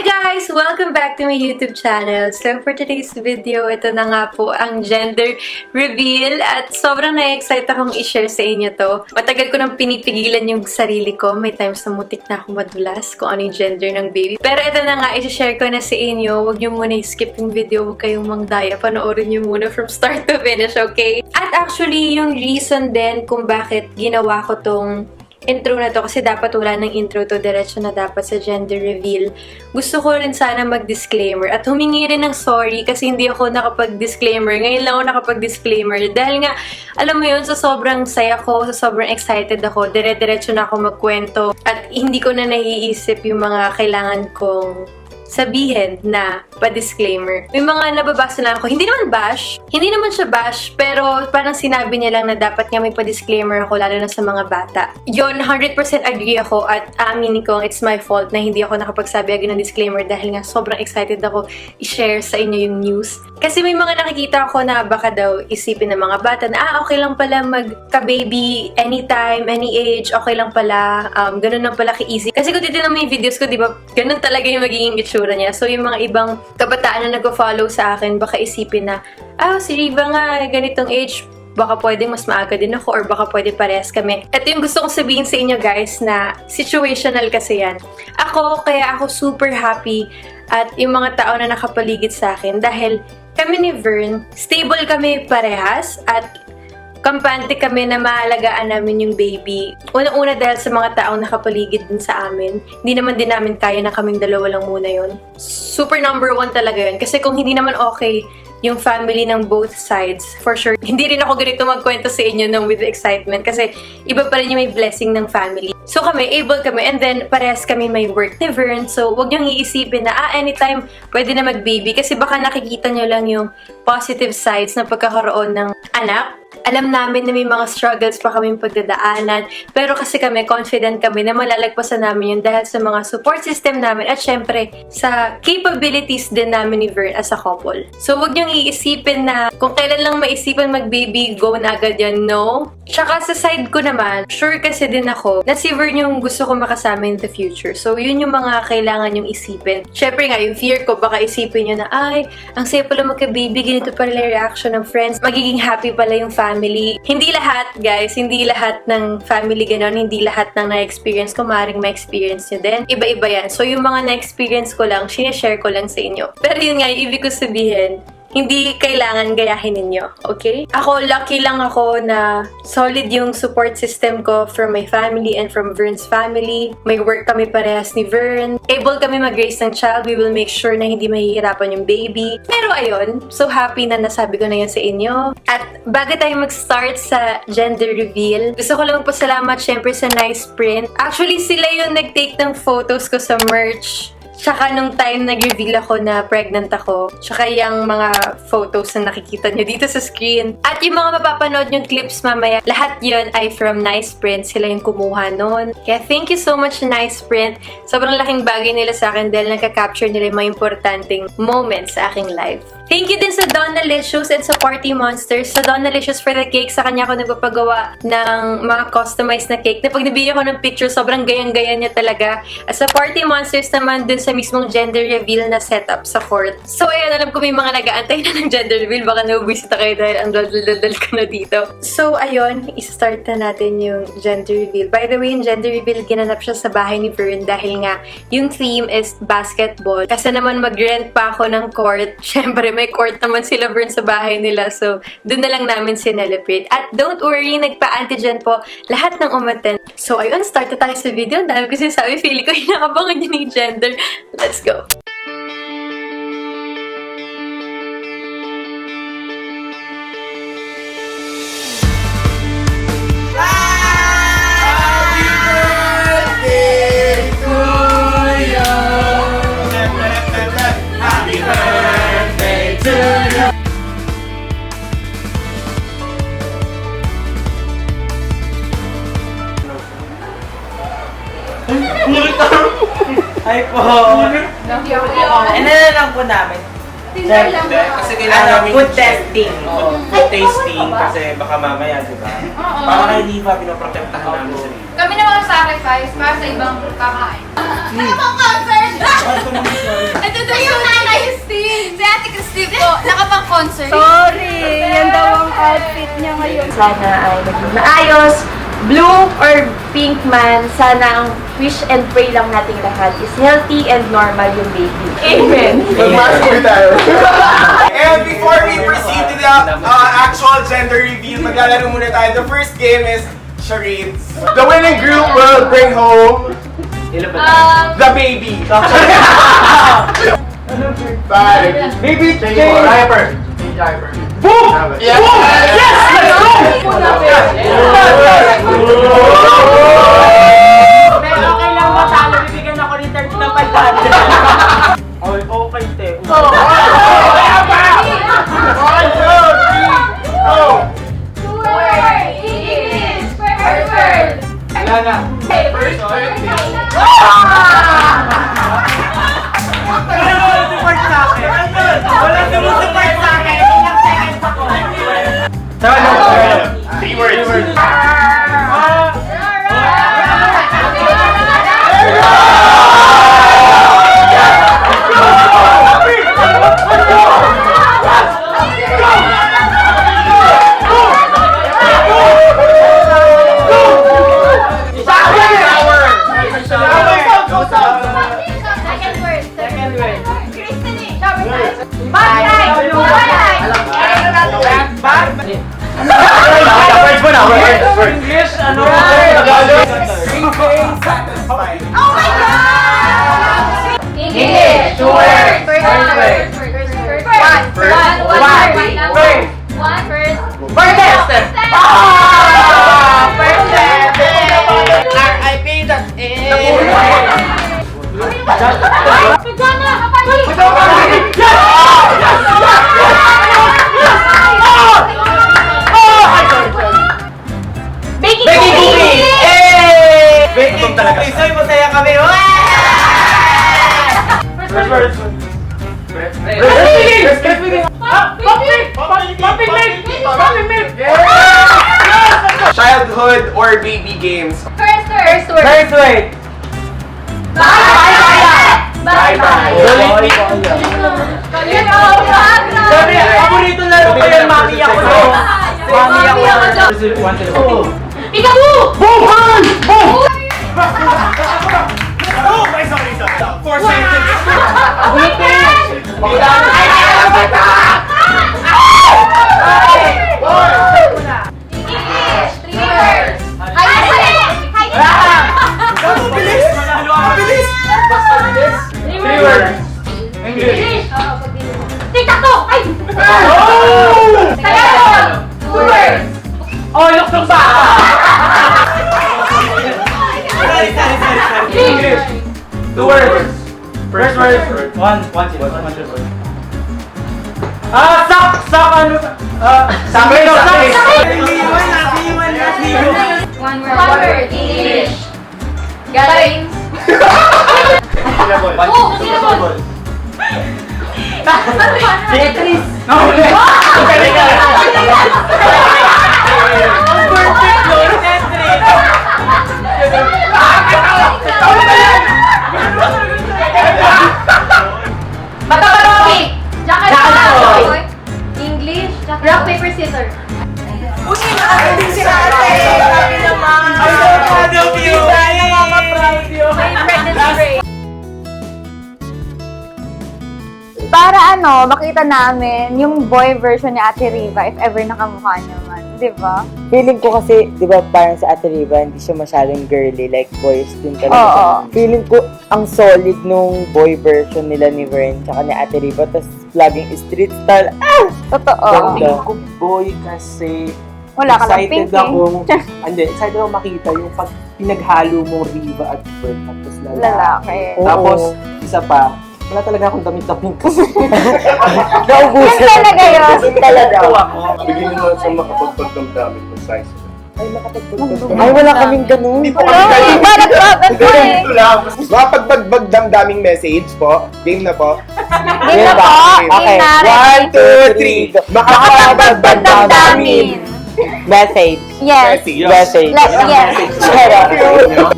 Hi guys! Welcome back to my YouTube channel. So for today's video, ito na nga po ang gender reveal at sobrang na-excite akong i-share sa inyo to. Matagal ko nang pinipigilan yung sarili ko. May times na mutik na akong madulas kung ano yung gender ng baby. Pero ito na nga, i-share ko na sa inyo. Huwag nyo muna i-skip yung video. Huwag kayong mangdaya. Panoorin nyo muna from start to finish, okay? At actually, yung reason din kung bakit ginawa ko tong intro na to, kasi dapat wala ng intro to, diretso na dapat sa gender reveal. Gusto ko rin sana mag-disclaimer at humingi rin ng sorry kasi hindi ako nakapag-disclaimer. Ngayon lang ako nakapag-disclaimer dahil nga, alam mo yun, sa sobrang saya ko, sa sobrang excited ako, dire-diretso na ako magkwento at hindi ko na naiisip yung mga kailangan kong sabihin na pa-disclaimer. May mga nababasa lang ako, hindi naman bash, hindi naman siya bash, pero parang sinabi niya lang na dapat nga may pa-disclaimer ako, lalo na sa mga bata. Yun, 100% agree ako at aminin ko, it's my fault na hindi ako nakapagsabi agad ng disclaimer dahil nga sobrang excited ako i-share sa inyo yung news. Kasi may mga nakikita ako na baka daw isipin ng mga bata na, okay lang pala magka-baby anytime, any age, okay lang pala, ganun lang pala ka-easy. Kasi kung titignan mo yung videos ko, di ba, ganun talaga yung magiging itsura niya. So, yung mga ibang kabataan na nag-follow sa akin, baka isipin na, si Riva nga, ganitong age, baka pwedeng mas maaga din ako or baka pwede parehas kami. Ito yung gusto kong sabihin sa inyo guys na situational kasi yan. Kaya ako super happy at yung mga tao na nakapaligid sa akin dahil kami ni Vern, stable kami parehas at kampante kami na maalagaan namin yung baby. Unang-una dahil sa mga taong nakapaligid din sa amin. Hindi naman din namin kaya na kaming dalawa lang muna yon. Super number one talaga yun. Kasi kung hindi naman okay yung family ng both sides, for sure, hindi rin ako ganito magkwento sa inyo ng with excitement kasi iba pa rin yung may blessing ng family. So kami, able kami, and then parehas kami may work ni Vern. So huwag niyong iisipin na, anytime pwede na mag-baby kasi baka nakikita niyo lang yung positive sides ng pagkakaroon ng anak. Alam namin na may mga struggles pa kaming pagdadaanan, pero kasi kami, confident kami na malalagpasan namin yun dahil sa mga support system namin at syempre sa capabilities din namin ni Vern as a couple. So huwag niyong iisipin na kung kailan lang maisipan mag-baby, go na agad yan, no? Tsaka sa side ko naman, sure kasi din ako na si Vern yung gusto ko makasama in the future. So yun yung mga kailangan yung isipin. Syempre nga, yung fear ko, baka isipin nyo na, ang saya pala magka-baby, ganito pala yung reaction ng friends, magiging happy pala yung family. Hindi lahat, guys, hindi lahat ng family ganon, hindi lahat ng na-experience ko, maaaring ma-experience nyo din. Iba-iba yan. So yung mga na-experience ko lang, sinishare ko lang sa inyo. Pero yun nga, ibig ko sabihin, hindi kailangan gayahin ninyo, okay? Ako, lucky lang ako na solid yung support system ko from my family and from Vern's family. May work kami parehas ni Vern. Able kami mag-raise ng child. We will make sure na hindi mahihirapan yung baby. Pero ayun, so happy na nasabi ko na yun sa inyo. At bago tayo mag-start sa gender reveal, gusto ko lang magpasalamat syempre sa Nice Print. Actually, sila yung nag-take ng photos ko sa merch. Tsaka nung time nag-reveal ako na pregnant ako, tsaka yung mga photos na nakikita nyo dito sa screen. At yung mga mapapanood yung clips mamaya, lahat yun ay from Nice Print. Sila yung kumuha nun. Kaya thank you so much, Nice Print. Sobrang laking bagay nila sa akin dahil nagka-capture nila yung mga importanteng moments sa aking life. Thank you din sa Donalicious and sa Party Monsters. Sa Donalicious for the cake, sa kanya ako nagpapagawa ng mga customized na cake. Na pag nabigyan ko ng picture, sobrang gayang-gaya niya talaga. At sa Party Monsters naman, dun sa mismong gender reveal na setup sa court. So, ayan, alam ko may mga nag-aantay na ng gender reveal. Baka nabubuisita kayo dahil ang dal-dal-dal ko na dito. So, ayun, i-start na natin yung gender reveal. By the way, yung gender reveal, ginanap siya sa bahay ni Vern dahil nga, yung theme is basketball. Kasi naman mag-rent pa ako ng court. Syempre, may court naman sila Vern sa bahay nila. So, doon na lang namin sinelebrate. At don't worry, nagpa-antigen po lahat ng umaten. So, ayun, start na tayo sa video. Dahil ko sinasabi, feeling ko hinakabangan yun yung gender. Let's go! Ay po! Ano na lang po namin? Kasi kailangan namin Food testing. Food tasting kasi baka mamaya, di ba? Para kay Liva, pinoprotektahan namin sa Liva. Kami na mga sacrifice para sa ibang kakain. Ano bang concert? Ito naman siya. sana ay maging maayos. Blue or pink man, sana ang wish and pray lang nating lahat is healthy and normal yung baby. Amen! And before we proceed to the actual gender reveal, maglalaro muna tayo. The first game is charades. The winning group will bring home the baby. Five. Baby change. Diaper. Boom! Yes! Yes! Let's go! Pero okay lang matalo, bibigyan ako ni 30 na 500. Okay, okay, te. Wala sumusupport sa akin. Ilang seconds ako. Three words. English, ano? English! Two words! RIP, that's it. Baking Becky cookies! Cookies! Eh! Becky Cookies! Ay, masaya kami! First word. Childhood or baby games. First word! First word. Bye-bye! Sabi, paborito laro ko yan, mami ako daw. Mami ako daw. Peekaboo! Buhan! Boom! Oh, sorry. 4 seconds. English! 3 words! Bilis! Bilis! Three words. English! Tic-tac-toe! Ay! Oh! Tagalog! 2 words! Oh, luksong ba? English! Two words. First word. One word. Sak, ano? Sakay. One word! English! Galing! Oh! Syllable! Tetris. Matapatoy! Jackal! English! Rock, paper, scissors! Si ate! Grabe naman! I'm so proud of you! Proud you! My pregnancy break! Para makita namin yung boy version ni Ate Riva if ever nakamukha niya man. Di ba? Feeling ko kasi, di ba, parang sa Ate Riva, hindi siya masyadong girly, like boys din talaga. Oo. Feeling ko, ang solid nung boy version nila ni Vern tsaka ni Ate Riva, tapos laging street style. Totoo. Ganda. ko boy kasi Wala ka lang excited pink excited ako makita yung pag pinaghalo mong Riva at Bert tapos lalaki. Lalaki. Oo. Tapos, isa pa, wala talaga akong damit-damit kasi. Naubusan. Yun talaga yun. Yun talaga. Bigyan mo sa makapagpagdamdamin ng size. Ay, makapagpagpag. Ay, wala kaming ganun. Hindi po Hello? kami Iba nagbabago eh. Ito lang. Mapagbagbag damdaming message po. Game na po. Game na po. Okay. Game na. 1, 2, 3. Makapagbagdamdamin. Message. Yes. Message. Yes. Pero,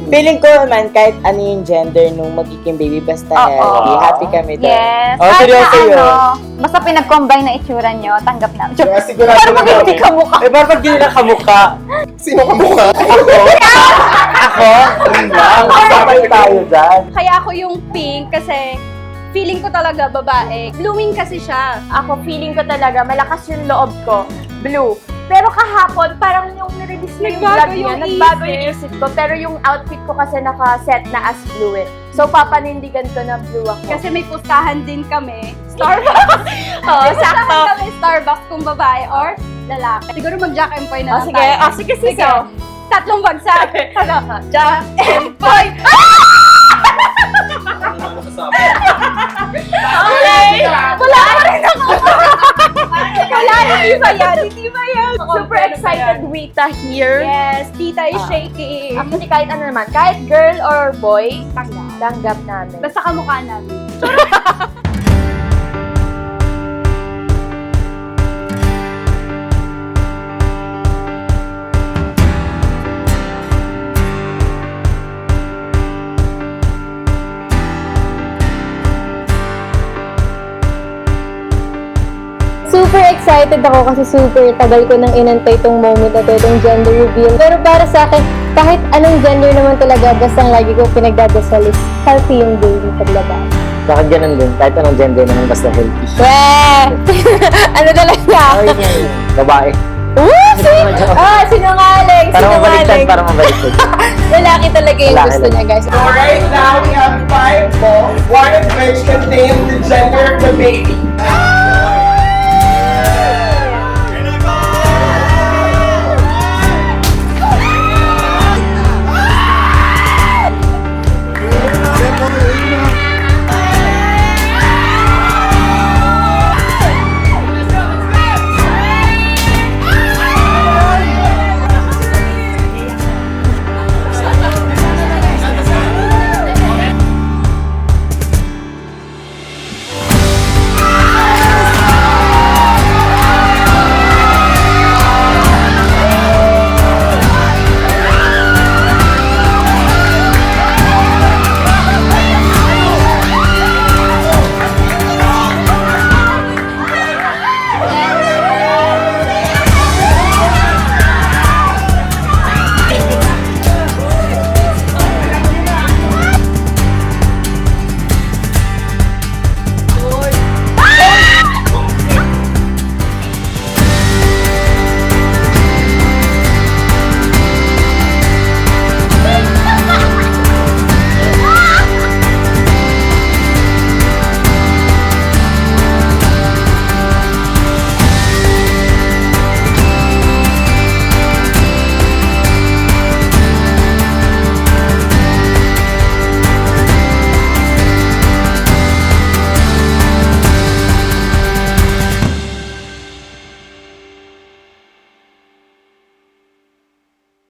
feeling ko naman, kahit ano yung gender nung magiging baby, basta healthy. Happy kami doon. Yes. Oh, Kahit seryoso na yun. basta pinag-combine na itsura nyo, tanggap na. Kaya sigurado Pero pag na hindi ka mukha. Eh, bakit di nila kamukha? Sino ka mukha? Ako? Ang sabay tayo dyan. Kaya ako yung pink kasi feeling ko talaga babae. Blooming kasi siya. Ako, feeling ko talaga, malakas yung loob ko. Blue. Pero kahapon, parang yung nirelease na yung Nagbago vlog niya, yung nagbago isip. yung isip ko. Pero yung outfit ko kasi nakaset na as blue eh. So, papanindigan ko na blue ako. Kasi may pustahan din kami. Starbucks. Oo, sakto. Kami Starbucks kung babae or lalaki. Siguro mag-Jack and Poy na lang sige. tayo. Sige, sige. Tatlong bagsak. Jack and Poy. Okay! Wala ka rin ako! Wala, hindi ba yan? Hindi ba yan? Super excited, Rita here. Yes, tita is shaking. Actually, kahit ano naman, kahit girl or boy, tanggap namin. Basta kamukha namin. Super excited ako kasi super tagal ko nang inantay itong moment na to, itong gender reveal. Pero para sa akin, kahit anong gender naman talaga, basta ang lagi ko pinagdadasal is healthy yung baby paglabas. Bakit ganun din? Kahit anong gender naman, basta healthy. Weh! Ano talaga? Babae. Sinungaling! Para mabaliktad, Sinungaling! para mabaliktad. Lalaki talaga yung Lalaki gusto lang. niya, guys. So right now, we have 5 balls, one of which contains the gender of the baby.